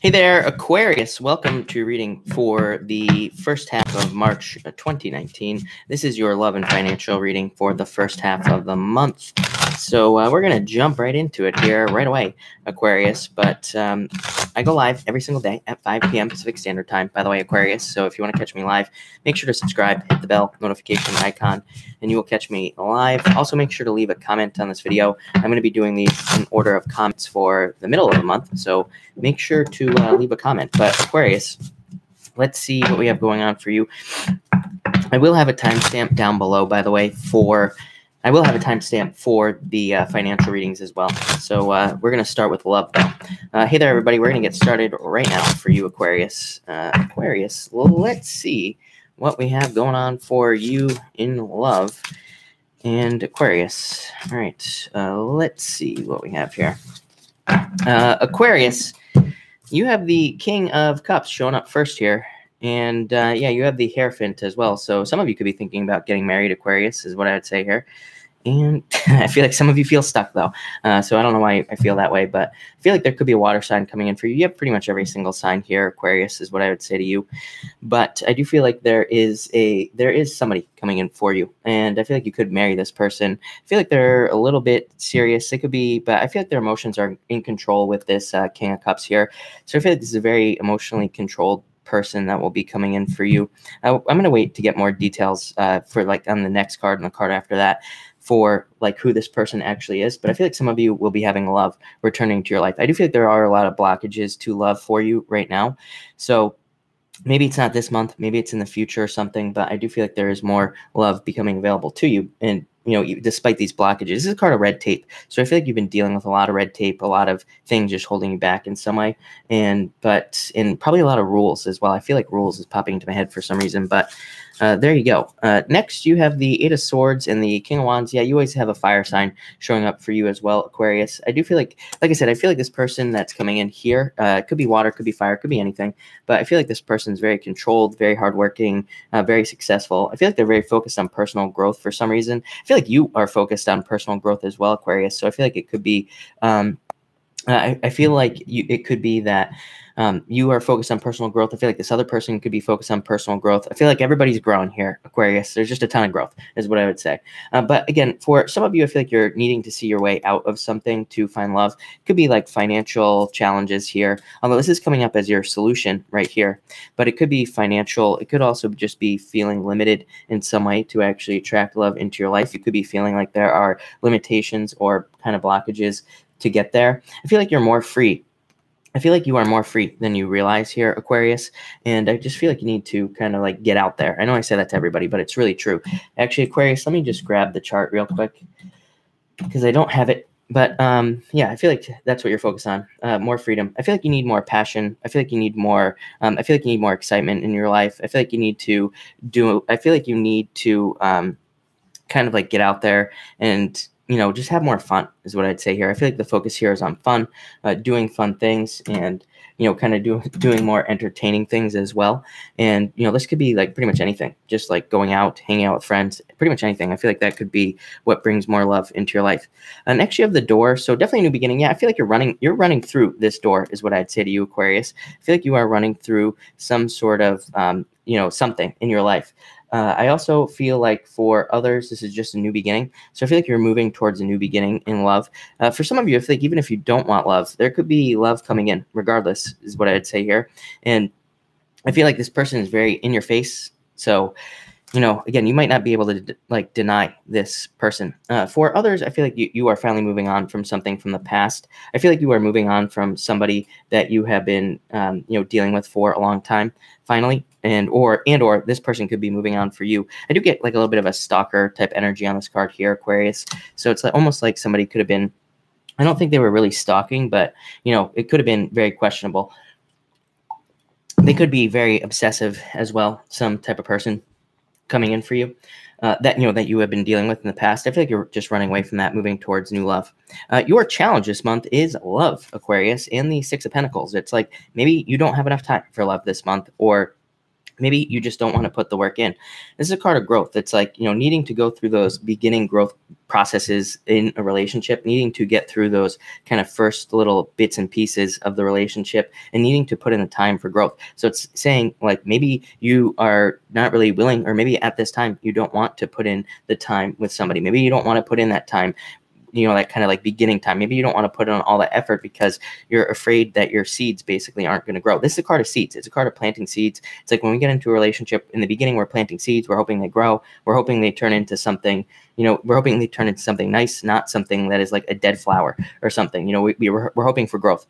Hey there, Aquarius. Welcome to your reading for the first half of March 2019. This is your love and financial reading for the first half of the month. So we're going to jump right into it here right away, Aquarius. But I go live every single day at 5 p.m. Pacific Standard Time, by the way, Aquarius. So if you want to catch me live, make sure to subscribe, hit the bell notification icon, and you will catch me live. Also, make sure to leave a comment on this video. I'm going to be doing these in order of comments for the middle of the month. So make sure to leave a comment. But Aquarius, let's see what we have going on for you. I will have a timestamp down below, by the way, for the financial readings as well. So we're going to start with love, though. Hey there, everybody. We're going to get started right now for you, Aquarius. Aquarius, let's see what we have going on for you in love. And Aquarius, all right, let's see what we have here. Aquarius, you have the King of Cups showing up first here. And yeah, you have the Hierophant as well. So some of you could be thinking about getting married, Aquarius, is what I would say here. And I feel like some of you feel stuck, though. So I don't know why I feel that way, but I feel like there could be a water sign coming in for you. You have pretty much every single sign here, Aquarius, is what I would say to you. But I do feel like there is somebody coming in for you. And I feel like you could marry this person. I feel like they're a little bit serious. It could be, but I feel like their emotions are in control with this King of Cups here. So I feel like this is a very emotionally controlled person that will be coming in for you. I'm going to wait to get more details for like on the next card and the card after that for like who this person actually is. But I feel like some of you will be having love returning to your life. I do feel like there are a lot of blockages to love for you right now. So maybe it's not this month, maybe it's in the future or something, but I do feel like there is more love becoming available to you. And, you know, despite these blockages, this is a card of red tape. So I feel like you've been dealing with a lot of red tape, a lot of things just holding you back in some way. And probably a lot of rules as well. I feel like rules is popping into my head for some reason, but there you go. Next, you have the Eight of Swords and the King of Wands. Yeah, you always have a fire sign showing up for you as well, Aquarius. I do feel like I said, I feel like this person that's coming in here, it could be water, could be fire, could be anything. But I feel like this person is very controlled, very hardworking, very successful. I feel like they're very focused on personal growth for some reason. I feel like you are focused on personal growth as well, Aquarius. So I feel like it could be, I feel like it could be that you are focused on personal growth. I feel like this other person could be focused on personal growth. I feel like everybody's growing here, Aquarius. There's just a ton of growth is what I would say. But again, for some of you, I feel like you're needing to see your way out of something to find love. It could be like financial challenges here, although this is coming up as your solution right here. But it could be financial. It could also just be feeling limited in some way to actually attract love into your life. You could be feeling like there are limitations or kind of blockages to get there. I feel like you're more free. I feel like you are more free than you realize here, Aquarius, and I just feel like you need to kind of like get out there. I know I say that to everybody, but it's really true. Actually, Aquarius, let me just grab the chart real quick because I don't have it. But yeah, I feel like that's what you're focused on, more freedom. I feel like you need more passion. I feel like you need more. I feel like you need more excitement in your life. I feel like you need to kind of like get out there and, you know, just have more fun is what I'd say here. I feel like the focus here is on fun, doing fun things and, you know, kind of doing more entertaining things as well. And, you know, this could be like pretty much anything, just like going out, hanging out with friends, pretty much anything. I feel like that could be what brings more love into your life. Next, you have the door. So definitely a new beginning. Yeah, I feel like you're running through this door is what I'd say to you, Aquarius. I feel like you are running through some sort of, you know, something in your life. I also feel like for others, this is just a new beginning. So I feel like you're moving towards a new beginning in love. For some of you, I feel like even if you don't want love, there could be love coming in regardless is what I'd say here. And I feel like this person is very in your face. So, you know, again, you might not be able to like deny this person. For others, I feel like you are finally moving on from something from the past. I feel like you are moving on from somebody that you have been, you know, dealing with for a long time, finally. And or this person could be moving on for you. I do get like a little bit of a stalker type energy on this card here, Aquarius. So it's like, almost like somebody could have been, I don't think they were really stalking, but, you know, it could have been very questionable. They could be very obsessive as well, some type of person coming in for you that you have been dealing with in the past. I feel like you're just running away from that, moving towards new love. Your challenge this month is love, Aquarius, and the Six of Pentacles. It's like maybe you don't have enough time for love this month, or maybe you just don't want to put the work in. This is a card of growth. It's like, needing to go through those beginning growth processes in a relationship, needing to get through those kind of first little bits and pieces of the relationship, and needing to put in the time for growth. So it's saying, like, maybe you are not really willing, or maybe at this time you don't want to put in the time with somebody. Maybe you don't want to put in that time, that kind of like beginning time. Maybe you don't want to put in all that effort because you're afraid that your seeds basically aren't going to grow. This is a card of seeds. It's a card of planting seeds. It's like when we get into a relationship, in the beginning, we're planting seeds. We're hoping they grow. We're hoping they turn into something, we're hoping they turn into something nice, not something that is like a dead flower or something. We're hoping for growth.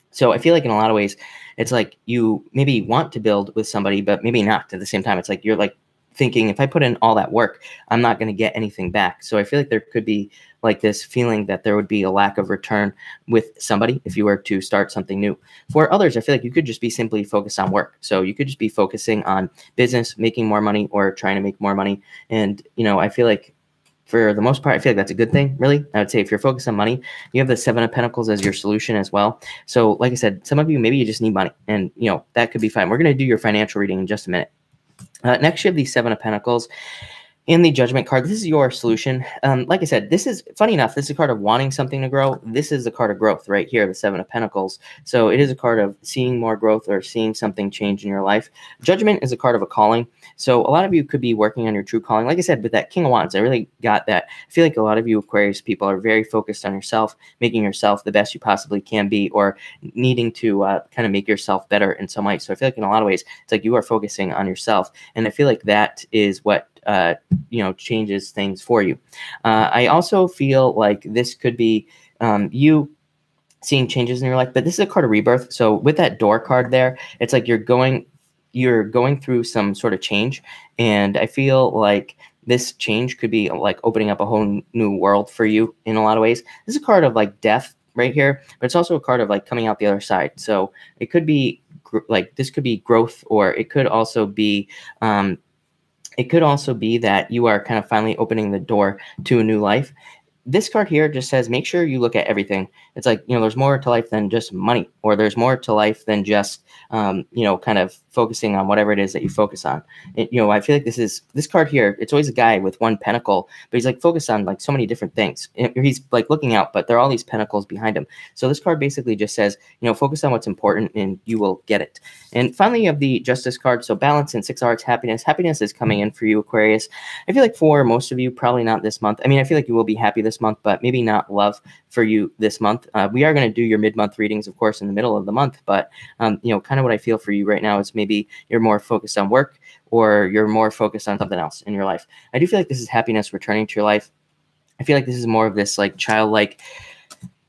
So I feel like in a lot of ways, it's like you maybe want to build with somebody, but maybe not at the same time. It's like you're like thinking, if I put in all that work, I'm not going to get anything back. So I feel like there could be like this feeling that there would be a lack of return with somebody if you were to start something new. For others, I feel like you could just be simply focused on work. So you could just be focusing on business, making more money, or trying to make more money. And, I feel like for the most part, I feel like that's a good thing, really. I would say if you're focused on money, you have the Seven of Pentacles as your solution as well. So like I said, some of you, maybe you just need money, and, that could be fine. We're going to do your financial reading in just a minute. Next, you have the Seven of Pentacles and the Judgment card. This is your solution. Like I said, this is, funny enough, this is a card of wanting something to grow. This is a card of growth right here, the Seven of Pentacles. So it is a card of seeing more growth or seeing something change in your life. Judgment is a card of a calling. So a lot of you could be working on your true calling. Like I said, with that King of Wands, I really got that. I feel like a lot of you Aquarius people are very focused on yourself, making yourself the best you possibly can be, or needing to kind of make yourself better in some way. So I feel like in a lot of ways, it's like you are focusing on yourself. And I feel like that is what changes things for you. I also feel like this could be you seeing changes in your life, but this is a card of rebirth. So with that door card there, it's like you're going through some sort of change. And I feel like this change could be like opening up a whole new world for you in a lot of ways. This is a card of like death right here, but it's also a card of like coming out the other side. So it could be like, this could be growth, or it could also be, that you are kind of finally opening the door to a new life. This card here just says, make sure you look at everything. It's like, there's more to life than just money, or there's more to life than just, kind of focusing on whatever it is that you focus on. I feel like this card here, it's always a guy with one pentacle, but he's like focused on like so many different things. He's like looking out, but there are all these pentacles behind him. So this card basically just says, focus on what's important and you will get it. And finally, you have the Justice card. So balance and 6 Arts, happiness. Happiness is coming in for you, Aquarius. I feel like for most of you, probably not this month. I mean, I feel like you will be happy this month, but maybe not love for you this month. We are going to do your mid-month readings, of course, in the middle of the month, but kind of what I feel for you right now is maybe you're more focused on work, or you're more focused on something else in your life. I do feel like this is happiness returning to your life. I feel like this is more of this like childlike,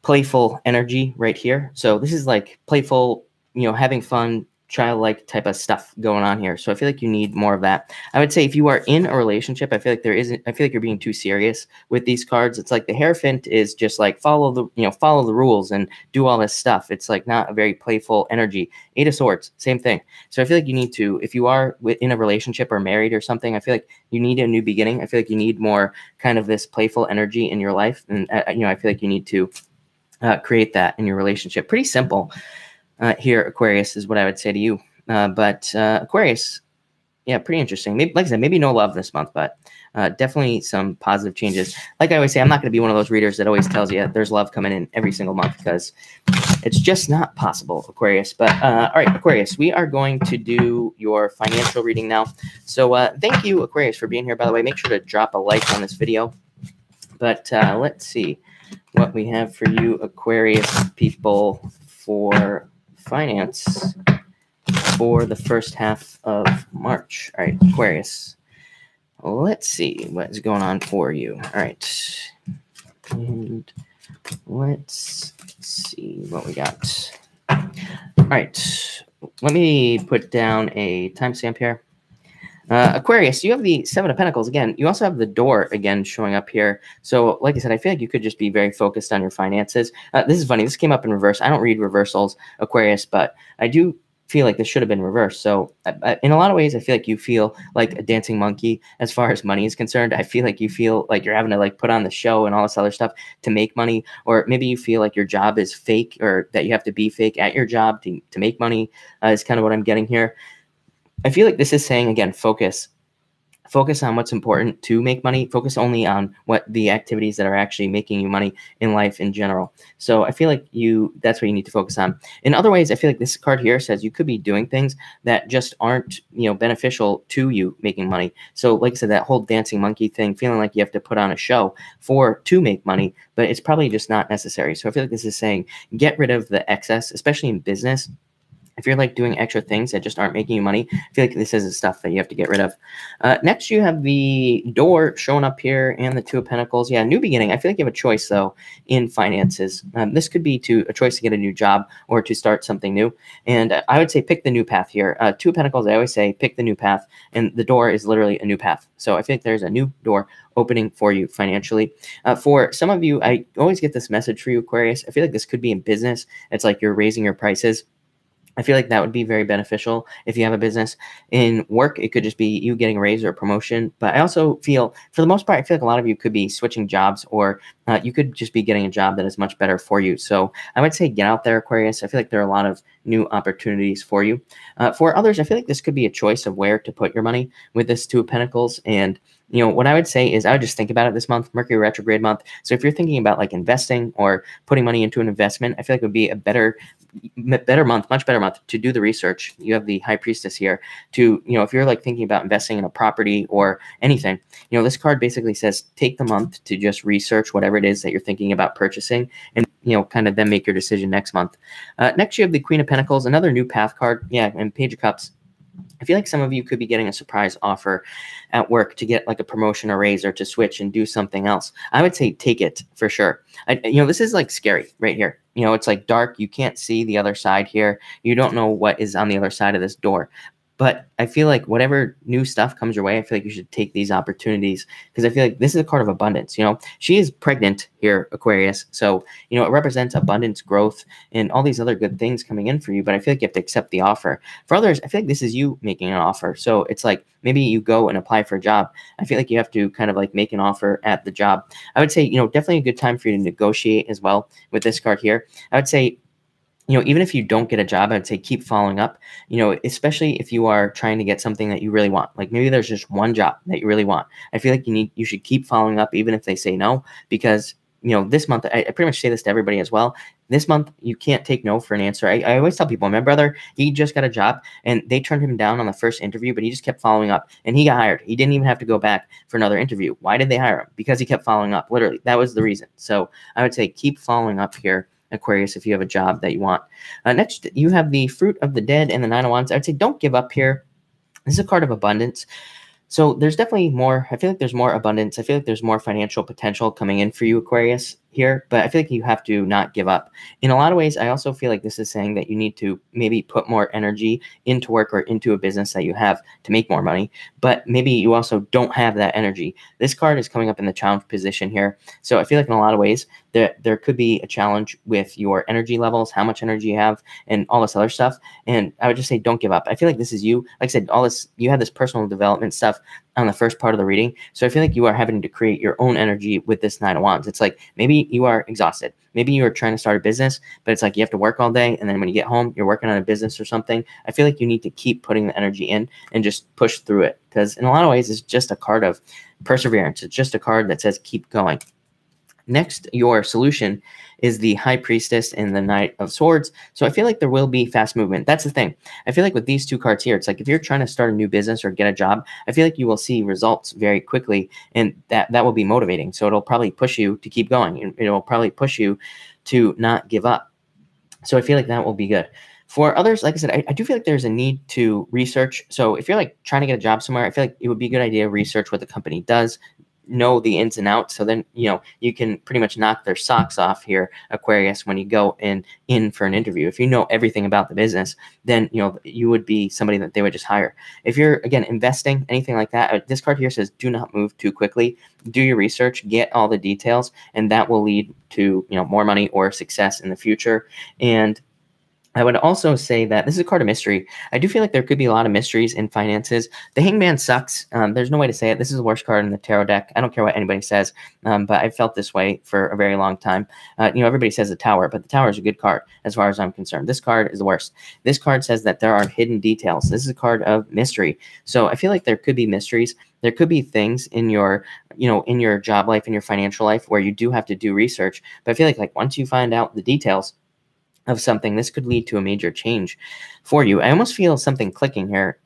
playful energy right here. So this is like playful, having fun, childlike type of stuff going on here. So I feel like you need more of that. I would say if you are in a relationship, I feel like you're being too serious with these cards. It's like the Hierophant is just like follow the rules and do all this stuff. It's like not a very playful energy. 8 of Swords, same thing. So I feel like you need to, if you are in a relationship or married or something, I feel like you need a new beginning. I feel like you need more kind of this playful energy in your life. And, I feel like you need to create that in your relationship. Pretty simple. Here, Aquarius, is what I would say to you. But Aquarius, yeah, pretty interesting. Maybe, like I said, maybe no love this month, but definitely some positive changes. Like I always say, I'm not going to be one of those readers that always tells you there's love coming in every single month, because it's just not possible, Aquarius. But all right, Aquarius, we are going to do your financial reading now. So thank you, Aquarius, for being here. By the way, make sure to drop a like on this video. But let's see what we have for you, Aquarius people, for finance for the first half of March. All right, Aquarius, let's see what is going on for you. All right, and let's see what we got. All right, let me put down a timestamp here. Aquarius, you have the 7 of Pentacles again. You also have the door again showing up here. So like I said, I feel like you could just be very focused on your finances. This is funny. This came up in reverse. I don't read reversals, Aquarius, but I do feel like this should have been reversed. So in a lot of ways, I feel like you feel like a dancing monkey as far as money is concerned. I feel like you feel like you're having to like put on the show and all this other stuff to make money. Or maybe you feel like your job is fake, or that you have to be fake at your job to make money is kind of what I'm getting here. I feel like this is saying, again, focus on what's important to make money. Focus only on what the activities that are actually making you money in life in general. So I feel like that's what you need to focus on. In other ways, I feel like this card here says you could be doing things that just aren't, beneficial to you making money. So like I said, that whole dancing monkey thing, feeling like you have to put on a show to make money, but it's probably just not necessary. So I feel like this is saying get rid of the excess, especially in business. If you're like doing extra things that just aren't making you money, I feel like this is the stuff that you have to get rid of. Next, you have the door showing up here and the Two of Pentacles. Yeah, new beginning. I feel like you have a choice, though, in finances. This could be a choice to get a new job or to start something new. And I would say pick the new path here. Two of Pentacles, I always say pick the new path. And the door is literally a new path. So I think there's a new door opening for you financially. For some of you, I always get this message for you, Aquarius. I feel like this could be in business. It's like you're raising your prices. I feel like that would be very beneficial if you have a business. In work, it could just be you getting a raise or a promotion. But I also feel, for the most part, I feel like a lot of you could be switching jobs, or you could just be getting a job that is much better for you. So I would say get out there, Aquarius. I feel like there are a lot of new opportunities for you. For others, I feel like this could be a choice of where to put your money with this Two of Pentacles. And what I would say is I would just think about it this month, Mercury retrograde month. So if you're thinking about like investing or putting money into an investment, I feel like it would be a better month, much better month to do the research. You have the High Priestess here to, if you're like thinking about investing in a property or anything, this card basically says take the month to just research whatever it is that you're thinking about purchasing, and kind of then make your decision next month. Next, you have the Queen of Pentacles, another new path card. Yeah, and Page of Cups. I feel like some of you could be getting a surprise offer at work to get like a promotion or raise or to switch and do something else. I would say take it for sure. This is like scary right here. It's like dark. You can't see the other side here. You don't know what is on the other side of this door. But I feel like whatever new stuff comes your way, I feel like you should take these opportunities, because I feel like this is a card of abundance. She is pregnant here, Aquarius. So, it represents abundance, growth, and all these other good things coming in for you. But I feel like you have to accept the offer. For others, I feel like this is you making an offer. So it's like maybe you go and apply for a job. I feel like you have to kind of like make an offer at the job. I would say, definitely a good time for you to negotiate as well with this card here. I would say, even if you don't get a job, I'd say keep following up, especially if you are trying to get something that you really want. Like maybe there's just one job that you really want. I feel like you should keep following up, even if they say no, because, this month, I pretty much say this to everybody as well. This month, you can't take no for an answer. I always tell people, my brother, he just got a job and they turned him down on the first interview, but he just kept following up and he got hired. He didn't even have to go back for another interview. Why did they hire him? Because he kept following up. Literally, that was the reason. So I would say keep following up here, Aquarius, if you have a job that you want. Next, you have the Fruit of the Dead and the Nine of Wands. I would say don't give up here. This is a card of abundance. So there's definitely more. I feel like there's more abundance. I feel like there's more financial potential coming in for you, Aquarius, here. But I feel like you have to not give up. In a lot of ways, I also feel like this is saying that you need to maybe put more energy into work or into a business that you have to make more money. But maybe you also don't have that energy. This card is coming up in the challenge position here. So I feel like in a lot of ways, there could be a challenge with your energy levels, how much energy you have, and all this other stuff. And I would just say don't give up. I feel like this is you. Like I said, you have this personal development stuff on the first part of the reading. So I feel like you are having to create your own energy with this Nine of Wands. It's like maybe you are exhausted. Maybe you are trying to start a business, but it's like you have to work all day. And then when you get home, you're working on a business or something. I feel like you need to keep putting the energy in and just push through it. Because in a lot of ways, it's just a card of perseverance. It's just a card that says keep going. Next, your solution is the High Priestess and the Knight of Swords. So I feel like there will be fast movement. That's the thing. I feel like with these two cards here, it's like if you're trying to start a new business or get a job, I feel like you will see results very quickly, and that will be motivating. So it'll probably push you to keep going, and it'll probably push you to not give up. So I feel like that will be good. For others, like I said, I do feel like there's a need to research. So if you're like trying to get a job somewhere, I feel like it would be a good idea to research what the company does, know the ins and outs, so then you can pretty much knock their socks off here, Aquarius, when you go in for an interview. If you know everything about the business, then you would be somebody that they would just hire. If you're, again, investing, anything like that, this card here says do not move too quickly. Do your research, get all the details, and that will lead to more money or success in the future. And I would also say that this is a card of mystery. I do feel like there could be a lot of mysteries in finances. The Hangman sucks. There's no way to say it. This is the worst card in the tarot deck. I don't care what anybody says, but I've felt this way for a very long time. Everybody says the Tower, but the Tower is a good card as far as I'm concerned. This card is the worst. This card says that there are hidden details. This is a card of mystery. So I feel like there could be mysteries. There could be things in your, in your job life, in your financial life, where you do have to do research. But I feel like once you find out the details of something, this could lead to a major change for you. I almost feel something clicking here,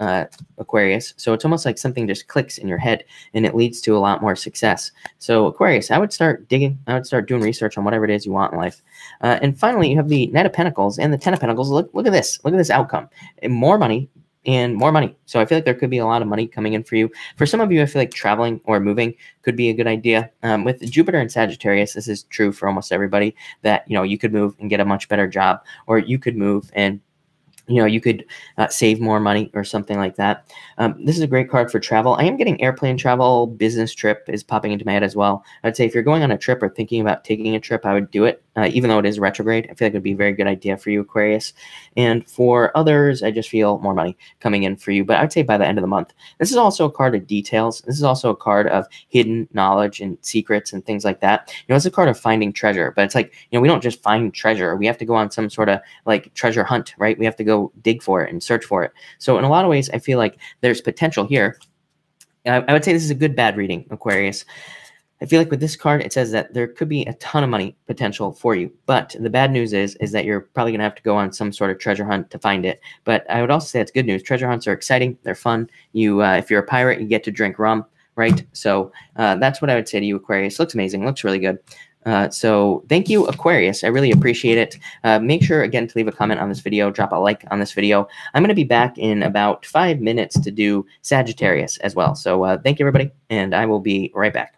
Aquarius. So it's almost like something just clicks in your head and it leads to a lot more success. So Aquarius, I would start digging. I would start doing research on whatever it is you want in life. And finally, you have the Knight of Pentacles and the Ten of Pentacles. Look at this. Look at this outcome. And more money. And more money. So I feel like there could be a lot of money coming in for you. For some of you, I feel like traveling or moving could be a good idea. With Jupiter and Sagittarius, this is true for almost everybody, that, you could move and get a much better job, or you could move and you could save more money or something like that. This is a great card for travel. I am getting airplane travel. Business trip is popping into my head as well. I'd say if you're going on a trip or thinking about taking a trip, I would do it. Even though it is retrograde, I feel like it would be a very good idea for you, Aquarius. And for others, I just feel more money coming in for you. But I would say by the end of the month. This is also a card of details. This is also a card of hidden knowledge and secrets and things like that. It's a card of finding treasure. But it's like, we don't just find treasure. We have to go on some sort of like treasure hunt, right? We have to go dig for it and search for it. So in a lot of ways, I feel like there's potential here. I would say this is a good bad reading, Aquarius. I feel like with this card, it says that there could be a ton of money potential for you. But the bad news is that you're probably going to have to go on some sort of treasure hunt to find it. But I would also say it's good news. Treasure hunts are exciting. They're fun. If you're a pirate, you get to drink rum, right? So that's what I would say to you, Aquarius. Looks amazing. Looks really good. So thank you, Aquarius. I really appreciate it. Make sure, again, to leave a comment on this video, drop a like on this video. I'm going to be back in about 5 minutes to do Sagittarius as well. So thank you, everybody, and I will be right back.